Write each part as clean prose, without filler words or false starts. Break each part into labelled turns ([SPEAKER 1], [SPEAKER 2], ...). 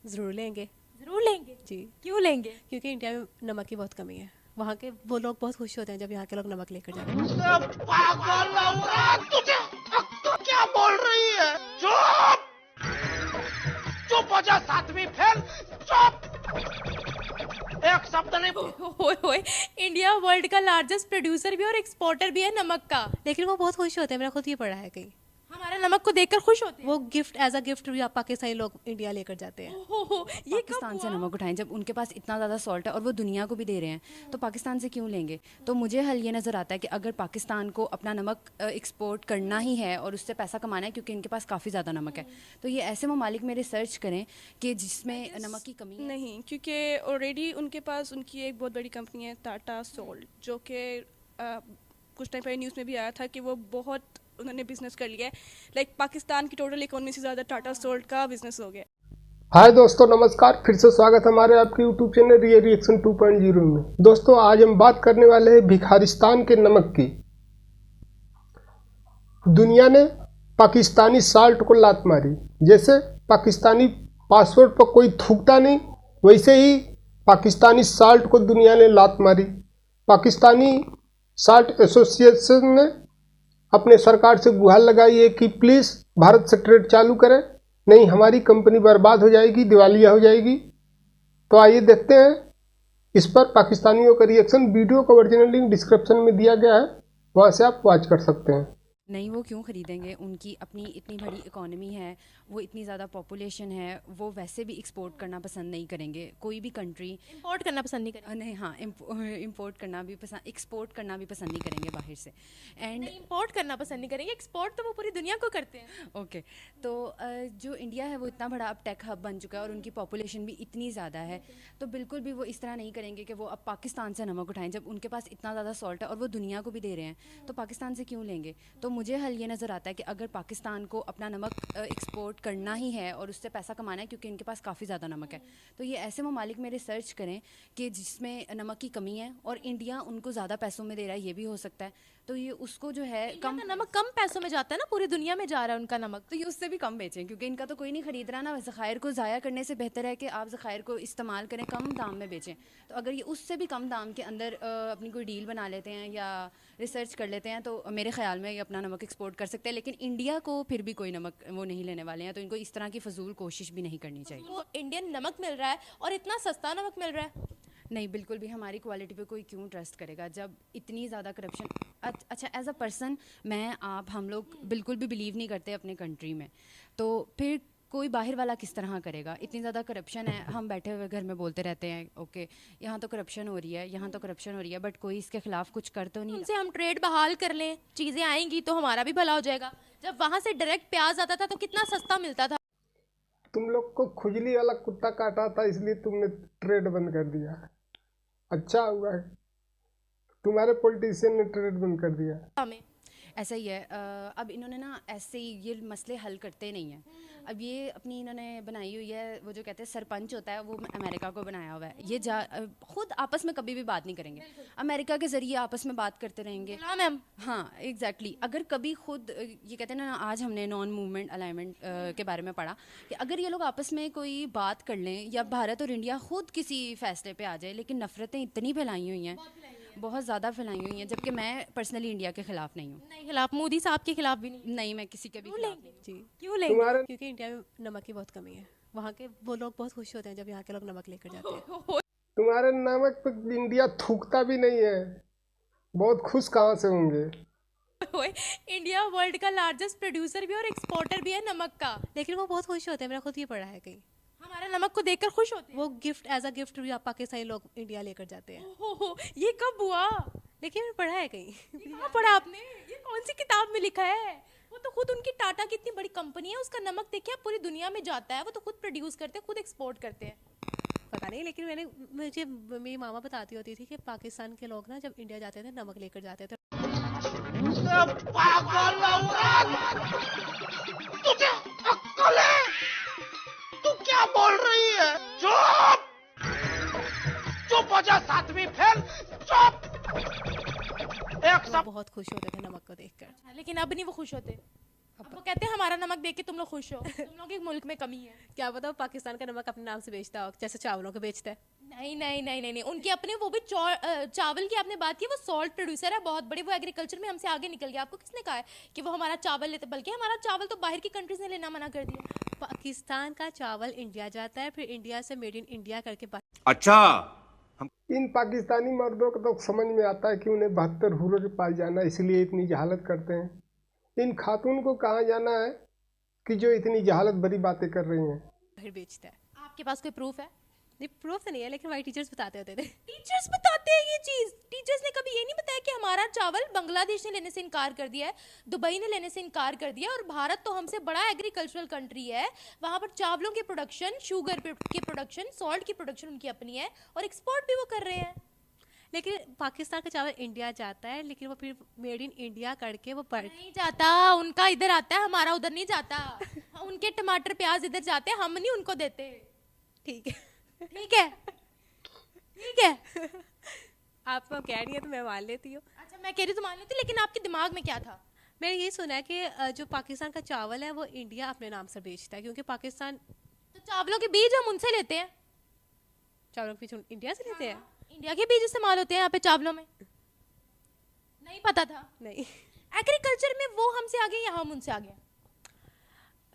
[SPEAKER 1] ज़रूर लेंगे।
[SPEAKER 2] ज़रूर लेंगे।
[SPEAKER 1] जी।
[SPEAKER 2] क्यों लेंगे?
[SPEAKER 1] क्योंकि इंडिया में नमक की बहुत कमी है। वहाँ के वो लोग बहुत खुश होते हैं जब यहाँ के लोग नमक लेकर जाते हैं।
[SPEAKER 3] पागल औरत, तुझे अक्ल क्या बोल रही है? चुप चुप हो जा, सातवीं फेल। चुप, एक शब्द नहीं बोल।
[SPEAKER 2] होए होए, इंडिया वर्ल्ड का लार्जेस्ट प्रोड्यूसर भी और एक्सपोर्टर भी है नमक का।
[SPEAKER 1] लेकिन वो बहुत खुश होते हैं, मैंने खुद ये पढ़ा है कहीं।
[SPEAKER 2] हमारा नमक को देखकर खुश होते हैं।
[SPEAKER 1] वो गिफ्ट एज अ गिफ्ट भी पाकिस्तानी लोग इंडिया लेकर जाते हैं।
[SPEAKER 2] ये
[SPEAKER 4] पाकिस्तान से नमक उठाएं जब उनके पास इतना ज़्यादा सॉल्ट है और वो दुनिया को भी दे रहे हैं, तो पाकिस्तान से क्यों लेंगे? तो मुझे हल ये नज़र आता है कि अगर पाकिस्तान को अपना नमक एक्सपोर्ट करना ही है और उससे पैसा कमाना है, क्योंकि इनके पास काफ़ी ज़्यादा नमक है, तो ये ऐसे ममालिक में रिसर्च करें कि जिसमें नमक की कमी है।
[SPEAKER 5] नहीं, क्योंकि ऑलरेडी उनके पास उनकी एक बहुत बड़ी कंपनी है टाटा सोल्ट, जो कि कुछ टाइम पहले न्यूज़ में भी आया था कि वो बहुत उन्होंने बिजनेस कर लिया है। लाइक पाकिस्तान की टोटल इकोनॉमी से ज़्यादा टाटा सोल्ट का बिजनेस हो गया।
[SPEAKER 6] हाय दोस्तों, नमस्कार। फिर से स्वागत है हमारे आपके यूट्यूब चैनल रिएक्शन 2.0 में। दोस्तों, आज हम बात करने वाले हैं भिखारिस्तान के नमक की। दुनिया ने पाकिस्तानी साल्ट को लात मारी। जैसे पाकिस्तानी पासपोर्ट पर कोई थूकता नहीं, वैसे ही पाकिस्तानी साल्ट को दुनिया ने लात मारी। पाकिस्तानी साल्ट एसोसिएशन ने अपने सरकार से गुहार लगाई है कि प्लीज़ भारत से ट्रेड चालू करें, नहीं हमारी कंपनी बर्बाद हो जाएगी, दिवालिया हो जाएगी। तो आइए देखते हैं इस पर पाकिस्तानियों का रिएक्शन। वीडियो का ओरिजिनल लिंक डिस्क्रिप्शन में दिया गया है, वहाँ से आप वॉच कर सकते हैं।
[SPEAKER 4] नहीं, वो क्यों ख़रीदेंगे? उनकी अपनी इतनी बड़ी इकोनॉमी है, वो इतनी ज़्यादा पॉपुलेशन है, वो वैसे भी एक्सपोर्ट करना पसंद नहीं करेंगे। कोई भी कंट्री
[SPEAKER 2] इंपोर्ट करना पसंद नहीं करेंगे।
[SPEAKER 4] नहीं, हाँ, इंपोर्ट करना भी पसंद, एक्सपोर्ट करना भी पसंद नहीं करेंगे बाहर से। एंड
[SPEAKER 2] इंपोर्ट करना पसंद नहीं करेंगे, एक्सपोर्ट तो वो पूरी दुनिया को करते हैं।
[SPEAKER 4] ओके, तो जो इंडिया है वो इतना बड़ा अब टेक हब बन चुका है और उनकी पॉपुलेशन भी इतनी ज़्यादा है, तो बिल्कुल भी वो इस तरह नहीं करेंगे कि वो अब पाकिस्तान से नमक उठाएं जब उनके पास इतना ज़्यादा सॉल्ट है और वो दुनिया को भी दे रहे हैं, तो पाकिस्तान से क्यों लेंगे? तो मुझे हल ये नज़र आता है कि अगर पाकिस्तान को अपना नमक एक्सपोर्ट करना ही है और उससे पैसा कमाना है, क्योंकि इनके पास काफ़ी ज़्यादा नमक है, तो ये ऐसे ममालिक में रिसर्च करें कि जिसमें नमक की कमी है और इंडिया उनको ज़्यादा पैसों में दे रहा है, ये भी हो सकता है। तो ये उसको जो है
[SPEAKER 2] कम नमक कम पैसों में जाता है ना, पूरी दुनिया में जा रहा है उनका नमक।
[SPEAKER 4] तो ये उससे भी कम बेचें, क्योंकि इनका तो कोई नहीं खरीद रहा ना। ज़खायर को ज़ाया करने से बेहतर है कि आप ज़खायर को इस्तेमाल करें, कम दाम में बेचें। तो अगर ये उससे भी कम दाम के अंदर अपनी कोई डील बना लेते हैं या रिसर्च कर लेते हैं, तो मेरे ख्याल में ये अपना नमक एक्सपोर्ट कर सकते हैं। लेकिन इंडिया को फिर भी कोई नमक वो नहीं लेने वाले हैं, तो इनको इस तरह की फजूल कोशिश भी नहीं करनी चाहिए।
[SPEAKER 2] वो इंडियन नमक मिल रहा है और इतना सस्ता नमक मिल रहा है।
[SPEAKER 4] नहीं, बिल्कुल भी हमारी क्वालिटी पे कोई क्यों ट्रस्ट करेगा जब इतनी ज़्यादा करप्शन। अच्छा, एज अ पर्सन मैं आप हम लोग बिल्कुल भी बिलीव नहीं करते अपने कंट्री में, तो फिर कोई बाहर वाला किस तरह करेगा? इतनी ज़्यादा करप्शन है, हम बैठे हुए घर में बोलते रहते हैं ओके यहाँ तो करप्शन हो रही है, यहाँ तो करप्शन हो रही है, बट कोई इसके खिलाफ कुछ कर तो नहीं।
[SPEAKER 2] उनसे हम ट्रेड बहाल कर लें, चीज़ें आएंगी तो हमारा भी भला हो जाएगा। जब वहाँ से डायरेक्ट प्याज आता था तो कितना सस्ता मिलता था।
[SPEAKER 6] तुम लोग को खुजली वाला कुत्ता काटा था, इसलिए तुमने ट्रेड बंद कर दिया। अच्छा हुआ है तुम्हारे पॉलिटिशियन ने ट्रेड बंद कर दिया।
[SPEAKER 2] हमें
[SPEAKER 4] ऐसा ही है। अब इन्होंने ना ऐसे ही ये मसले हल करते नहीं हैं। अब ये अपनी इन्होंने बनाई हुई है, वो जो कहते हैं सरपंच होता है, वो अमेरिका को बनाया हुआ है। ये खुद आपस में कभी भी बात नहीं करेंगे, अमेरिका के ज़रिए आपस में बात करते रहेंगे।
[SPEAKER 2] मैम,
[SPEAKER 4] हाँ, एग्जैक्टली। अगर कभी खुद ये कहते हैं ना, आज हमने नॉन मूवमेंट अलाइनमेंट के बारे में पढ़ा कि अगर ये लोग आपस में कोई बात कर लें या भारत और इंडिया खुद किसी फैसले पे आ जाए, लेकिन नफ़रतें इतनी फैलाई हुई हैं, बहुत ज़्यादा फैलाई हुई हैं, जबकि मैं पर्सनली इंडिया के ख़िलाफ़ नहीं हूँ।
[SPEAKER 2] नहीं खिलाफ, मोदी साहब के खिलाफ भी नहीं।
[SPEAKER 4] नहीं, मैं किसी के भी खिलाफ नहीं।
[SPEAKER 1] जी।
[SPEAKER 2] क्यों लेंगे?
[SPEAKER 6] तुम्हारे
[SPEAKER 1] क्योंकि इंडिया में नमक की बहुत कमी है। वहाँ के वो लोग बहुत खुश होते हैं जब यहाँ के लोग नमक लेकर जाते हैं।
[SPEAKER 6] तुम्हारे नमक पे इंडिया थूकता भी नहीं है, बहुत खुश कहाँ से होंगे?
[SPEAKER 2] इंडिया वर्ल्ड का लार्जेस्ट प्रोड्यूसर भी और एक्सपोर्टर भी है नमक का।
[SPEAKER 1] लेकिन वो बहुत खुश होते हैं, मैंने खुद ये पढ़ा है कहीं।
[SPEAKER 2] हमारा नमक को देखकर खुश होते हैं।
[SPEAKER 1] वो गिफ्ट एज अ गिफ्ट भी पाकिस्तानी लोग इंडिया लेकर जाते हैं।
[SPEAKER 2] ये कब हुआ?
[SPEAKER 1] लेकिन मैंने पढ़ा है कहीं।
[SPEAKER 2] कहाँ पढ़ा आपने? ये कौन सी किताब में लिखा है? वो तो खुद उनकी टाटा की इतनी बड़ी कंपनी है, उसका नमक देखिए पूरी दुनिया में जाता है। वो तो खुद प्रोड्यूस करते हैं, खुद एक्सपोर्ट करते हैं।
[SPEAKER 1] पता नहीं, लेकिन मुझे मेरी मामा बताती होती थी कि पाकिस्तान के लोग ना जब इंडिया जाते थे नमक लेकर जाते थे।
[SPEAKER 3] पागल औरत, तुझे अक्ल है? तू क्या बोल रही है? चुप चुप हो जा, सातवीं फेल। चुप। एक
[SPEAKER 1] वो बहुत खुश होते थे नमक को देखकर।
[SPEAKER 2] लेकिन अब नहीं वो खुश होते, अब वो कहते हैं हमारा नमक देख के तुम लोग खुश हो, तुम लोग के मुल्क में कमी है।
[SPEAKER 1] क्या पता वो पाकिस्तान का नमक अपने नाम से बेचता हो जैसे चावलों को बेचता है।
[SPEAKER 2] नहीं नहीं नहीं नहीं नहीं, उनके अपने वो भी चावल की आपने बात की, वो सॉल्ट प्रोड्यूसर है बहुत बड़ी, वो एग्रीकल्चर में हमसे आगे निकल गया। आपको किसने कहा है कि वो हमारा चावल लेते, बल्कि हमारा चावल तो बाहर की कंट्रीज ने लेना मना कर दिया।
[SPEAKER 1] पाकिस्तान का चावल इंडिया जाता है, फिर इंडिया से मेड इन इंडिया करके
[SPEAKER 7] अच्छा
[SPEAKER 6] इन पाकिस्तानी मर्दों को तो समझ में आता है कि उन्हें 72 हूरों के पास जाना है, इसलिए इतनी जहालत करते हैं। इन खातून को कहाँ जाना है कि जो इतनी जहालत भरी बातें कर रही हैं।
[SPEAKER 1] बाहर बेचता है।
[SPEAKER 2] आपके पास कोई प्रूफ है?
[SPEAKER 1] नहीं, प्रूफ तो नहीं है, लेकिन हमारे टीचर्स बताते होते थे।
[SPEAKER 2] टीचर्स बताते हैं ये चीज, टीचर्स ने कभी ये नहीं बताया कि हमारा चावल बांग्लादेश ने लेने से इनकार कर दिया है, दुबई ने लेने से इनकार कर दिया, और भारत तो हमसे बड़ा एग्रीकल्चरल कंट्री है, वहां पर चावलों की प्रोडक्शन, शुगर की प्रोडक्शन, सॉल्ट की प्रोडक्शन उनकी अपनी है, और एक्सपोर्ट भी वो कर रहे हैं।
[SPEAKER 1] लेकिन पाकिस्तान का चावल इंडिया जाता है, लेकिन वो फिर मेड इन इंडिया करके वो
[SPEAKER 2] नहीं जाता, उनका इधर आता है, हमारा उधर नहीं जाता। उनके टमाटर प्याज इधर जाते हैं, हम नहीं उनको देते।
[SPEAKER 1] ठीक है,
[SPEAKER 2] ठीक है ठीक है।
[SPEAKER 1] आप कह रही है तो मैं मान लेती हूँ।
[SPEAKER 2] अच्छा, मैं कह रही तो मान लेती, लेकिन आपके दिमाग में क्या था?
[SPEAKER 1] मैंने ये सुना है कि जो पाकिस्तान का चावल है वो इंडिया अपने नाम से बेचता है, क्योंकि पाकिस्तान
[SPEAKER 2] तो चावलों के बीज हम उनसे लेते हैं,
[SPEAKER 1] चावलों के बीज इंडिया से लेते हैं।
[SPEAKER 2] इंडिया के बीज इस्तेमाल होते हैं यहाँ पे चावलों में, नहीं पता था?
[SPEAKER 1] नहीं,
[SPEAKER 2] एग्रीकल्चर में वो हमसे आगे, यहाँ हम उनसे आगे।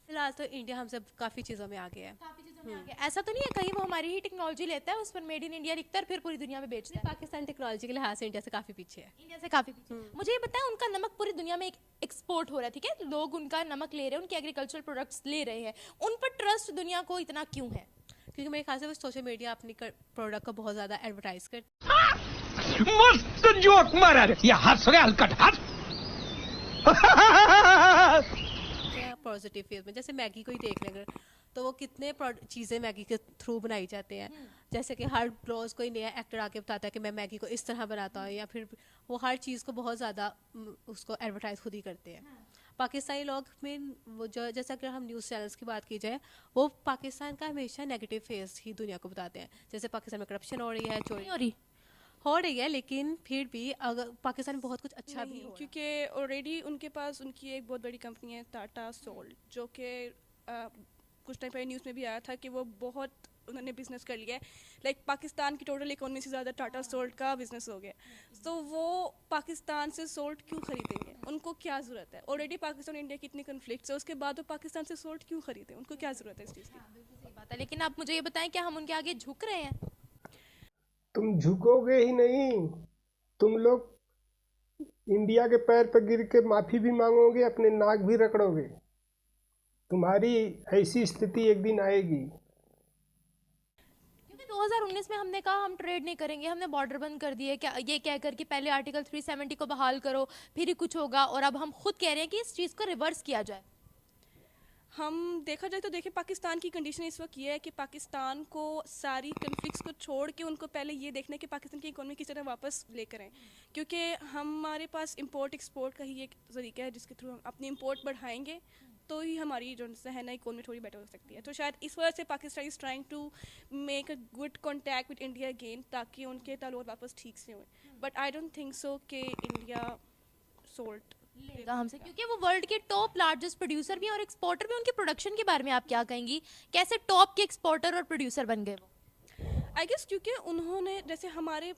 [SPEAKER 1] फिलहाल तो इंडिया हमसे काफ़ी चीज़ों में आगे है।
[SPEAKER 2] काफी चीजों में आगे। ऐसा तो नहीं है कहीं वो हमारी ही टेक्नोलॉजी लेता है, उस पर मेड इन इंडिया लिखता है और फिर पूरी दुनिया में बेचता है?
[SPEAKER 1] पाकिस्तान टेक्नोलॉजी के लिहाज से इंडिया से काफ़ी पीछे है।
[SPEAKER 2] इंडिया से काफी पीछे। मुझे ये बताएं, उनका नमक पूरी दुनिया में एक्सपोर्ट हो रहा है, ठीक है, लोग उनका नमक ले रहे हैं, उनके एग्रीकल्चरल प्रोडक्ट्स ले रहे हैं, उन पर ट्रस्ट दुनिया को इतना क्यों है?
[SPEAKER 1] क्योंकि मेरे ख्याल से वो सोशल मीडिया अपनी प्रोडक्ट को बहुत ज़्यादा एडवर्टाइज कर
[SPEAKER 3] मस्त जोक मारा रे, ये हंस रहे हलकट हंस।
[SPEAKER 1] पॉजिटिव फेज में। जैसे मैगी को ही देख लेंगे तो वो कितने चीज़ें मैगी के थ्रू बनाई जाती हैं। जैसे कि हर रोज़ कोई नया एक्टर आके बताता है कि मैं मैगी को इस तरह बनाता हूँ, या फिर वो हर चीज़ को बहुत ज़्यादा उसको एडवर्टाइज खुद ही करते हैं। पाकिस्तानी लोग में वो जो, जैसे अगर हम न्यूज़ चैनल्स की बात की जाए, वो पाकिस्तान का हमेशा नेगेटिव फेस ही दुनिया को बताते हैं। जैसे पाकिस्तान में करप्शन हो रही है, चोरी हो रही है, लेकिन फिर भी अगर पाकिस्तान में बहुत कुछ अच्छा भी हो रहा है।
[SPEAKER 5] क्योंकि ऑलरेडी उनके पास उनकी एक बहुत बड़ी कंपनी है टाटा सोल्ट, जो कि कुछ टाइम पहले न्यूज़ में भी आया था कि वो बहुत उन्होंने बिजनेस कर लिया है। लाइक पाकिस्तान की टोटल इकोनॉमी से ज़्यादा टाटा सोल्ट का बिजनेस हो गया। तो वो पाकिस्तान से सोल्ट क्यों खरीदेंगे? उनको क्या ज़रूरत है? ऑलरेडी पाकिस्तान इंडिया की इतनी कन्फ्लिक्ट्स है, उसके बाद वो पाकिस्तान से सोल्ट क्यों खरीदें? उनको क्या ज़रूरत है इस चीज़ की?
[SPEAKER 2] बिल्कुल सही बात है, लेकिन आप मुझे ये बताएं, क्या हम उनके आगे झुक रहे हैं?
[SPEAKER 6] तुम झुकोगे ही नहीं, तुम लोग इंडिया के पैर पर गिर के माफ़ी भी मांगोगे, अपने नाक भी रगड़ोगे। तुम्हारी ऐसी स्थिति एक दिन आएगी।
[SPEAKER 2] क्योंकि 2019 में हमने कहा हम ट्रेड नहीं करेंगे, हमने बॉर्डर बंद कर दिए, क्या ये कहकर कि पहले आर्टिकल 370 को बहाल करो फिर ही कुछ होगा, और अब हम खुद कह रहे हैं कि इस चीज़ को रिवर्स किया जाए।
[SPEAKER 5] हम देखा जाए तो देखिए, पाकिस्तान की कंडीशन इस वक्त ये है कि पाकिस्तान को सारी कन्फ्लिक्ट्स को छोड़ के उनको पहले ये देखना है कि पाकिस्तान की इकोनॉमी किस तरह वापस लेकर आएँ, क्योंकि हमारे पास इंपोर्ट एक्सपोर्ट का ही एक तरीका है जिसके थ्रू हम अपनी इंपोर्ट बढ़ाएंगे तो ही हमारी जो है ना इकोनॉमी थोड़ी बेटर हो सकती है। तो शायद इस वजह से Pakistan is trying to make a good contact with India again, ताकि उनके ताल्लुक वापस ठीक से हों। But I don't think so कि इंडिया सोल्ट
[SPEAKER 2] लेगा हमसे, क्योंकि वो वर्ल्ड के टॉप लार्जेस्ट प्रोड्यूसर भी हैं और एक्सपोर्टर भी। उनके प्रोडक्शन के बारे में आप क्या कहेंगी, कैसे टॉप के एक्सपोर्टर और प्रोड्यूसर बन गए वो?
[SPEAKER 5] आई गेस क्योंकि उन्होंने, जैसे हमारे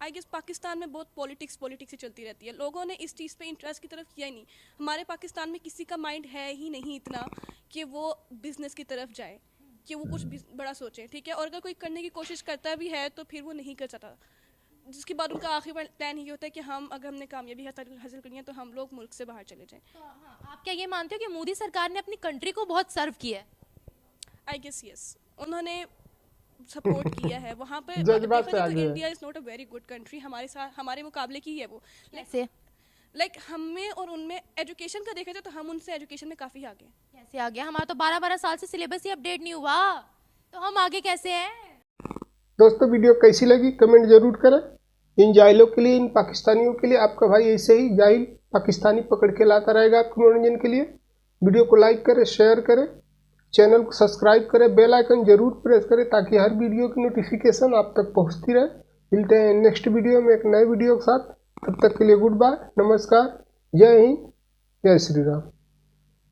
[SPEAKER 5] आई गेस पाकिस्तान में बहुत पॉलिटिक्स ही चलती रहती है, लोगों ने इस चीज़ पे इंटरेस्ट की तरफ किया ही नहीं। हमारे पाकिस्तान में किसी का माइंड है ही नहीं इतना कि वो बिज़नेस की तरफ जाए, कि वो कुछ बड़ा सोचे, ठीक है। और अगर कोई करने की कोशिश करता भी है तो फिर वो नहीं कर सकता, जिसके बाद उनका आखिरी प्लान ये होता है कि हम अगर हमने कामयाबी हासिल करनी है तो हम लोग मुल्क से बाहर चले जाएं।
[SPEAKER 2] तो हाँ, आप क्या ये मानते हो कि मोदी सरकार ने अपनी कंट्री को बहुत सर्व किया है?
[SPEAKER 5] आई गेस यस, उन्होंने सपोर्ट किया है वहाँ पे।
[SPEAKER 6] जज्बात से आगे है।
[SPEAKER 5] India is not a very good country, हमारे साथ हमारे मुकाबले की है वो।
[SPEAKER 2] कैसे?
[SPEAKER 5] लाइक हमें और उनमें एजुकेशन का देखा जाए तो हम उनसे एजुकेशन में काफ़ी आगे हैं।
[SPEAKER 2] कैसे आ गया? हमारा तो 12-12 साल से सिलेबस ही अपडेट नहीं हुआ, तो हम आगे कैसे हैं?
[SPEAKER 6] दोस्तों, वीडियो कैसी लगी कमेंट जरूर करें। इन जाहिलों के लिए, इन पाकिस्तानियों के लिए आपका भाई ऐसे ही जाहिल पाकिस्तानी पकड़ के लाता रहेगा आपके मनोरंजन के लिए। वीडियो को लाइक करें, शेयर करें, चैनल को सब्सक्राइब करें, बेल आइकन जरूर प्रेस करें ताकि हर वीडियो की नोटिफिकेशन आप तक पहुंचती रहे। मिलते हैं नेक्स्ट वीडियो में एक नए वीडियो के साथ। तब तक के लिए गुड बाय, नमस्कार, जय हिंद, जय श्री राम।